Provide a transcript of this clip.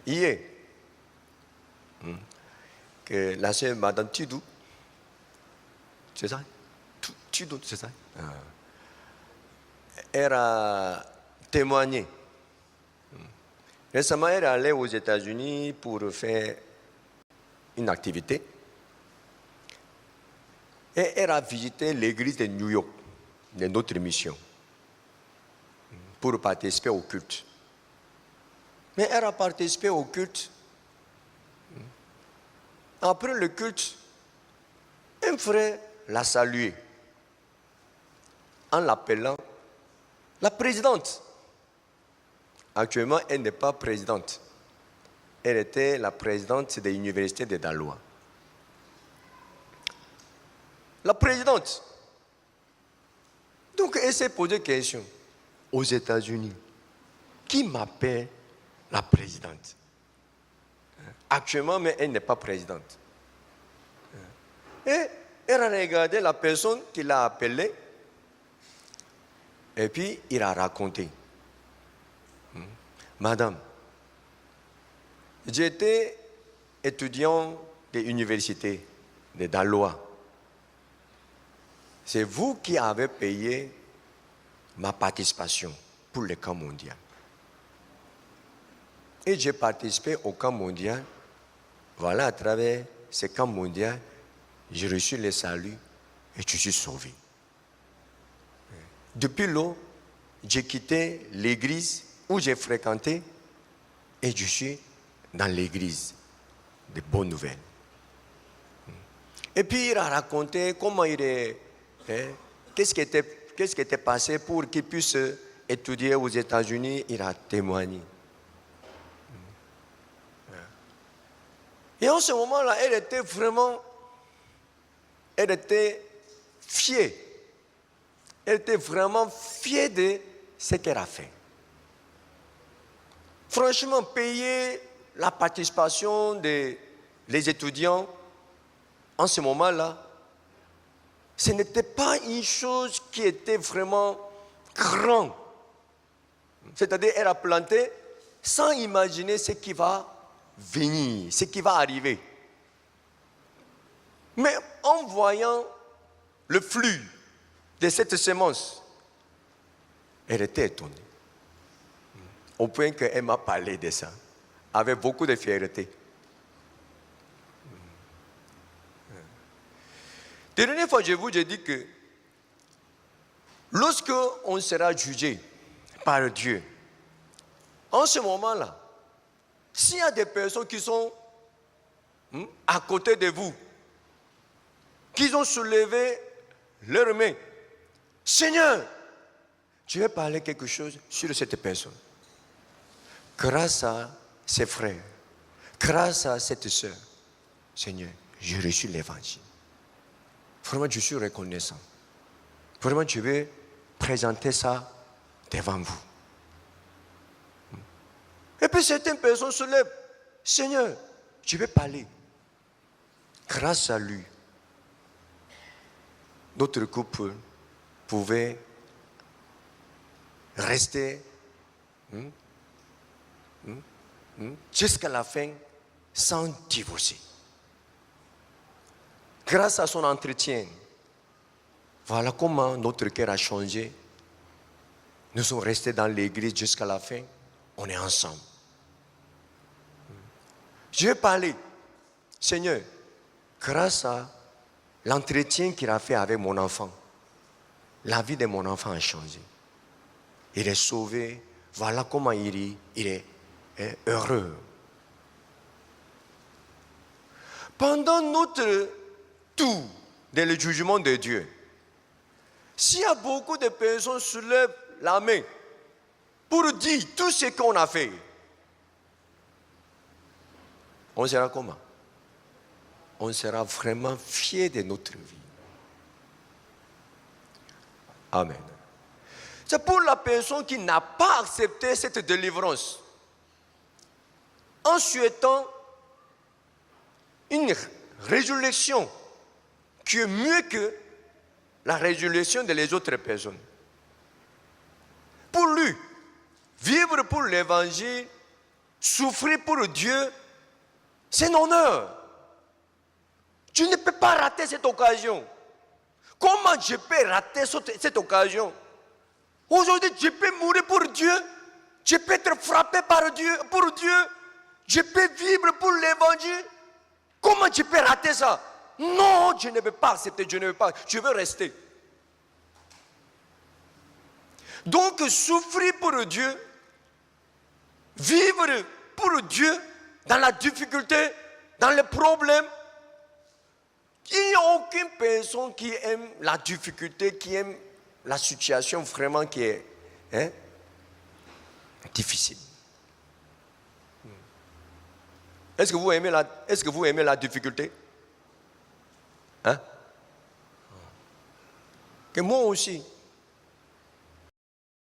hier, que la sœur Madame Tudou, c'est ça? Tudou, c'est ça? Elle a témoigné. Récemment, elle est allée aux États-Unis pour faire une activité. Et elle a visité l'église de New York, de notre mission, pour participer au culte. Mais elle a participé au culte. Après le culte, un frère l'a salué en l'appelant la présidente. Actuellement, elle n'est pas présidente. Elle était la présidente de l'université de Daloa. La présidente. Donc, elle s'est posé question. Aux États-Unis, qui m'appelle la présidente? Actuellement, mais elle n'est pas présidente. Et elle a regardé la personne qui l'a appelée. Et puis, il a raconté. Madame, j'étais étudiant de l'université de Daloa. C'est vous qui avez payé ma participation pour le camp mondial. Et j'ai participé au camp mondial. Voilà, à travers ce camp mondial, j'ai reçu le salut et je suis sauvé. Depuis là, j'ai quitté l'église où j'ai fréquenté et je suis dans l'église de bonnes nouvelles. Et puis il a raconté comment il est, qu'est-ce qui était passé pour qu'il puisse étudier aux États-Unis. Il a témoigné. Et en ce moment-là, elle était fière. Elle était vraiment fière de ce qu'elle a fait. Franchement, payer la participation des étudiants en ce moment-là, ce n'était pas une chose qui était vraiment grande. C'est-à-dire, elle a planté sans imaginer ce qui va venir, ce qui va arriver. Mais en voyant le flux de cette semence, elle était étonnée. Au point qu'elle m'a parlé de ça, avec beaucoup de fierté. La dernière fois, je vous ai dit que lorsque on sera jugé par Dieu, en ce moment-là, s'il y a des personnes qui sont à côté de vous, qui ont soulevé leurs mains, Seigneur, je vais parler quelque chose sur cette personne. Grâce à ses frères, grâce à cette sœur, Seigneur, j'ai reçu l'évangile. Vraiment, je suis reconnaissant. Vraiment, je vais présenter ça devant vous. Et puis certaines personnes se lèvent. Seigneur, je vais parler. Grâce à lui, notre couple pouvait rester jusqu'à la fin sans divorcer. Grâce à son entretien, voilà comment notre cœur a changé. Nous sommes restés dans l'église jusqu'à la fin. On est ensemble. Je vais parler. Seigneur, grâce à l'entretien qu'il a fait avec mon enfant, la vie de mon enfant a changé. Il est sauvé. Voilà comment il est heureux. Pendant notre tour dans le jugement de Dieu, s'il y a beaucoup de personnes qui soulèvent la main pour dire tout ce qu'on a fait, on sera comment? On sera vraiment fiers de notre vie. Amen. C'est pour la personne qui n'a pas accepté cette délivrance, en souhaitant une résurrection qui est mieux que la résurrection des autres personnes. Pour lui, vivre pour l'évangile, souffrir pour Dieu, c'est un honneur. Tu ne peux pas rater cette occasion. Comment je peux rater cette occasion? Aujourd'hui, je peux mourir pour Dieu. Je peux être frappé par Dieu, pour Dieu. Je peux vivre pour l'évangile. Comment je peux rater ça? Non, je ne veux pas accepter, je ne veux pas. Je veux rester. Donc, souffrir pour Dieu, vivre pour Dieu, dans la difficulté, dans les problèmes, il n'y a aucune personne qui aime la difficulté, qui aime la situation vraiment qui est difficile. Est-ce que vous aimez la difficulté? Hein? Que moi aussi.